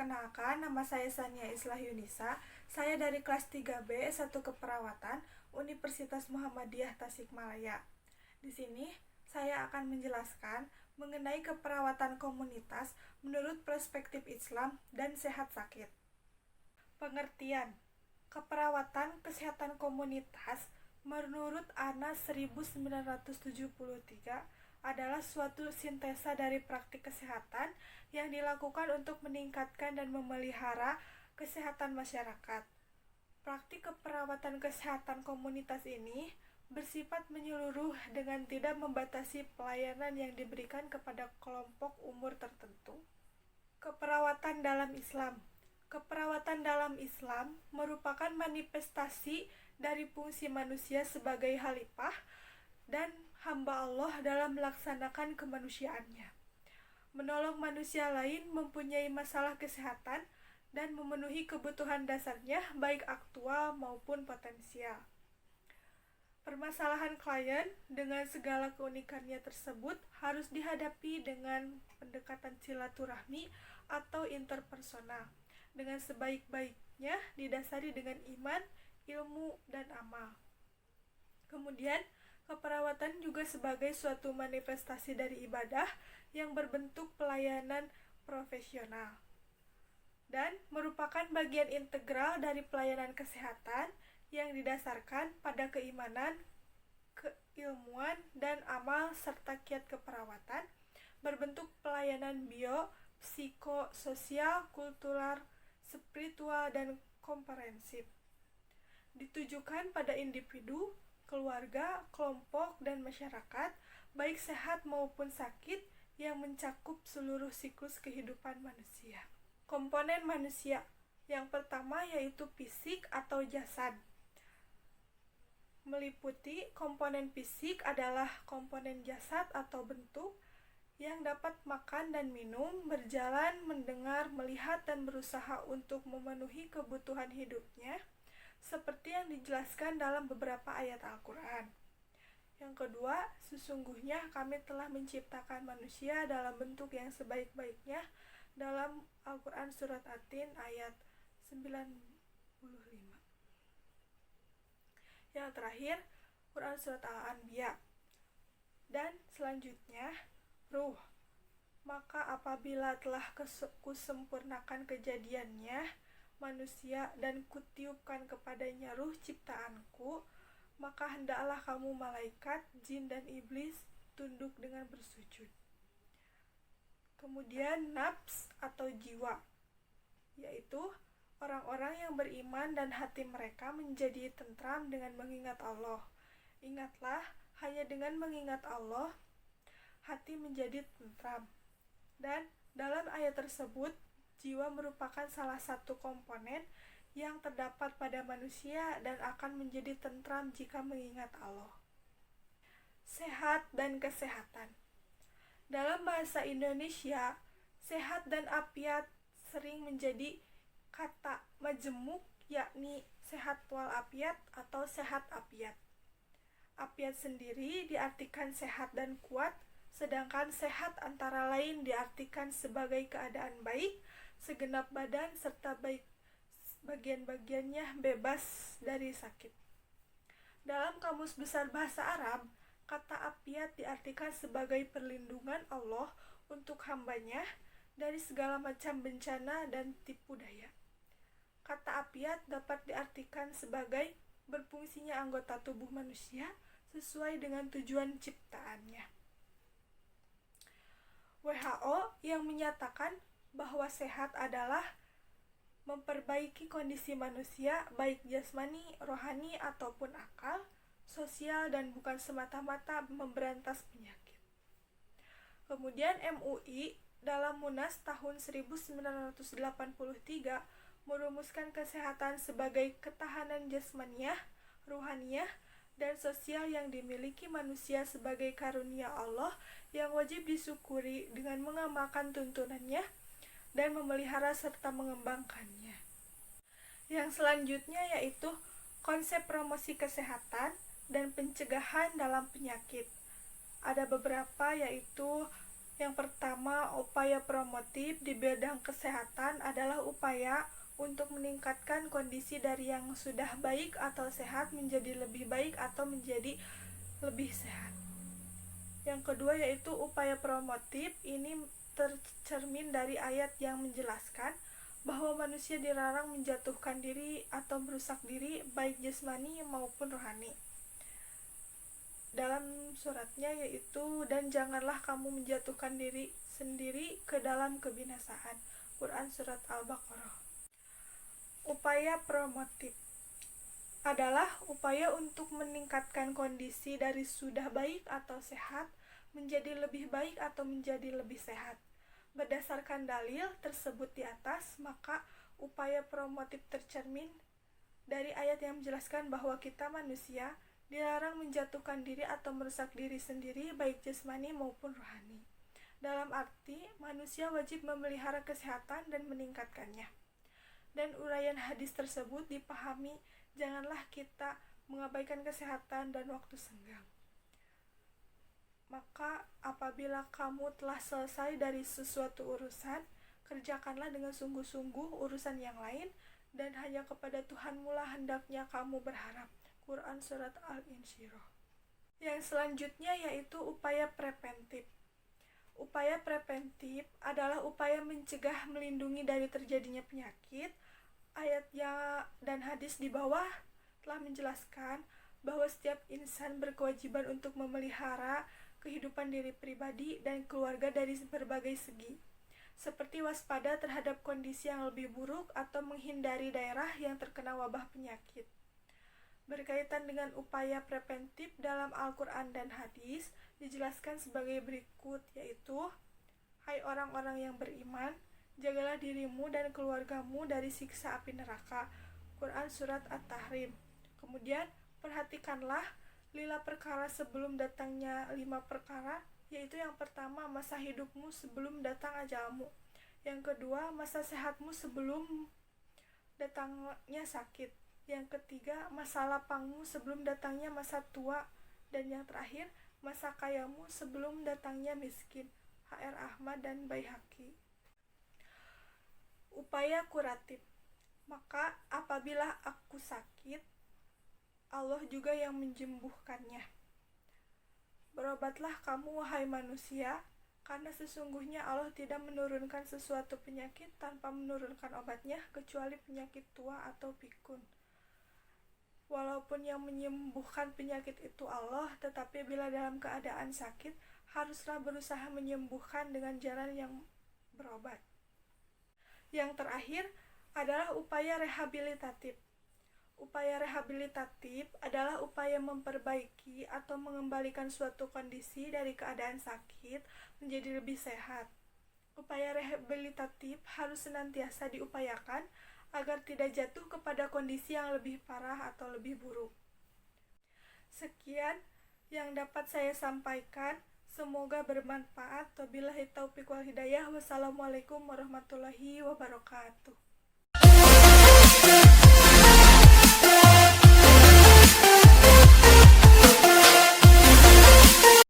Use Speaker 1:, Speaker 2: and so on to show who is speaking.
Speaker 1: Perkenalkan, nama saya Sania Islah Yunisa. Saya dari kelas 3B S1 Keperawatan Universitas Muhammadiyah Tasikmalaya. Di sini saya akan menjelaskan mengenai keperawatan komunitas menurut perspektif Islam dan sehat sakit. Pengertian keperawatan kesehatan komunitas menurut ANA 1973 adalah suatu sintesa dari praktik kesehatan yang dilakukan untuk meningkatkan dan memelihara kesehatan masyarakat. Praktik keperawatan kesehatan komunitas ini bersifat menyeluruh dengan tidak membatasi pelayanan yang diberikan kepada kelompok umur tertentu. Keperawatan dalam Islam. Keperawatan dalam Islam merupakan manifestasi dari fungsi manusia sebagai khalifah dan hamba Allah dalam melaksanakan kemanusiaannya, menolong manusia lain mempunyai masalah kesehatan dan memenuhi kebutuhan dasarnya baik aktual maupun potensial. Permasalahan klien dengan segala keunikannya tersebut harus dihadapi dengan pendekatan silaturahmi atau interpersonal dengan sebaik-baiknya didasari dengan iman, ilmu, dan amal. Kemudian, keperawatan juga sebagai suatu manifestasi dari ibadah yang berbentuk pelayanan profesional dan merupakan bagian integral dari pelayanan kesehatan yang didasarkan pada keimanan, keilmuan, dan amal serta kiat keperawatan berbentuk pelayanan bio, psikososial, kultural, spiritual, dan komprehensif. Ditujukan pada individu, keluarga, kelompok, dan masyarakat, baik sehat maupun sakit, yang mencakup seluruh siklus kehidupan manusia. Komponen manusia. Yang pertama yaitu fisik atau jasad. Meliputi komponen fisik adalah komponen jasad atau bentuk yang dapat makan dan minum, berjalan, mendengar, melihat, dan berusaha untuk memenuhi kebutuhan hidupnya, seperti yang dijelaskan dalam beberapa ayat Al-Quran. Yang kedua, sesungguhnya kami telah menciptakan manusia dalam bentuk yang sebaik-baiknya dalam Al-Quran Surat At-Tin ayat 95. Yang terakhir, Quran Surat Al-Anbiya. Dan selanjutnya, ruh. Maka apabila telah kusempurnakan kejadiannya, manusia, dan kutiupkan kepadanya ruh ciptaanku, maka hendaklah kamu malaikat, jin, dan iblis tunduk dengan bersujud. Kemudian nafs atau jiwa, yaitu orang-orang yang beriman dan hati mereka menjadi tentram dengan mengingat Allah. Ingatlah, hanya dengan mengingat Allah, hati menjadi tentram. Dan dalam ayat tersebut, jiwa merupakan salah satu komponen yang terdapat pada manusia dan akan menjadi tentram jika mengingat Allah. Sehat dan kesehatan. Dalam bahasa Indonesia, sehat dan afiat sering menjadi kata majemuk, yakni sehat wal afiat atau sehat afiat. Afiat sendiri diartikan sehat dan kuat, sedangkan sehat antara lain diartikan sebagai keadaan baik, segenap badan serta baik bagian-bagiannya bebas dari sakit. Dalam Kamus Besar Bahasa Arab, kata afiat diartikan sebagai perlindungan Allah untuk hambanya dari segala macam bencana dan tipu daya. Kata afiat dapat diartikan sebagai berfungsinya anggota tubuh manusia sesuai dengan tujuan ciptaannya. WHO yang menyatakan bahwa sehat adalah memperbaiki kondisi manusia baik jasmani, rohani, ataupun akal, sosial, dan bukan semata-mata memberantas penyakit. Kemudian MUI dalam Munas tahun 1983 merumuskan kesehatan sebagai ketahanan jasmaniah, ruhaniyah, dan sosial yang dimiliki manusia sebagai karunia Allah yang wajib disyukuri dengan mengamalkan tuntunannya dan memelihara serta mengembangkannya. Yang selanjutnya yaitu konsep promosi kesehatan dan pencegahan dalam penyakit. Ada beberapa yaitu Yang pertama, upaya promotif di bidang kesehatan adalah upaya untuk meningkatkan kondisi dari yang sudah baik atau sehat menjadi lebih baik atau menjadi lebih sehat. Yang kedua yaitu upaya promotif, ini tercermin dari ayat yang menjelaskan bahwa manusia dilarang menjatuhkan diri atau merusak diri baik jasmani maupun rohani. Dalam suratnya yaitu, dan janganlah kamu menjatuhkan diri sendiri ke dalam kebinasaan. Quran Surat Al-Baqarah. Upaya promotif adalah upaya untuk meningkatkan kondisi dari sudah baik atau sehat menjadi lebih baik atau menjadi lebih sehat. Berdasarkan dalil tersebut di atas, maka upaya promotif tercermin dari ayat yang menjelaskan bahwa kita manusia dilarang menjatuhkan diri atau merusak diri sendiri baik jasmani maupun rohani. Dalam arti, manusia wajib memelihara kesehatan dan meningkatkannya. Dan uraian hadis tersebut dipahami, janganlah kita mengabaikan kesehatan dan waktu senggang. Maka apabila kamu telah selesai dari sesuatu urusan, kerjakanlah dengan sungguh-sungguh urusan yang lain, dan hanya kepada Tuhanmu lah hendaknya kamu berharap. Quran Surat Al-Insyirah. Yang selanjutnya yaitu upaya preventif. Upaya preventif adalah upaya mencegah, melindungi dari terjadinya penyakit. Ayat dan hadis di bawah telah menjelaskan bahwa setiap insan berkewajiban untuk memelihara kehidupan diri pribadi dan keluarga dari berbagai segi, seperti waspada terhadap kondisi yang lebih buruk atau menghindari daerah yang terkena wabah penyakit. Berkaitan dengan upaya preventif dalam Al-Quran dan hadis dijelaskan sebagai berikut, yaitu: hai orang-orang yang beriman, jagalah dirimu dan keluargamu dari siksa api neraka. Quran Surat At-Tahrim. Kemudian, perhatikanlah 5 perkara sebelum datangnya 5 perkara, yaitu yang pertama, masa hidupmu sebelum datang ajalmu. Yang kedua, masa sehatmu sebelum datangnya sakit. Yang ketiga, masa lapangmu sebelum datangnya masa tua. Dan yang terakhir, masa kayamu sebelum datangnya miskin. H.R. Ahmad dan Baihaqi. Upaya kuratif. Maka apabila aku sakit, Allah juga yang menyembuhkannya. Berobatlah kamu, wahai manusia, karena sesungguhnya Allah tidak menurunkan sesuatu penyakit tanpa menurunkan obatnya, kecuali penyakit tua atau pikun. Walaupun yang menyembuhkan penyakit itu Allah, tetapi bila dalam keadaan sakit, haruslah berusaha menyembuhkan dengan jalan yang berobat. Yang terakhir adalah upaya rehabilitatif. Upaya rehabilitatif adalah upaya memperbaiki atau mengembalikan suatu kondisi dari keadaan sakit menjadi lebih sehat. Upaya rehabilitatif harus senantiasa diupayakan agar tidak jatuh kepada kondisi yang lebih parah atau lebih buruk. Sekian yang dapat saya sampaikan, semoga bermanfaat. Wabillahi taufiq wal hidayah. Wassalamualaikum warahmatullahi wabarakatuh.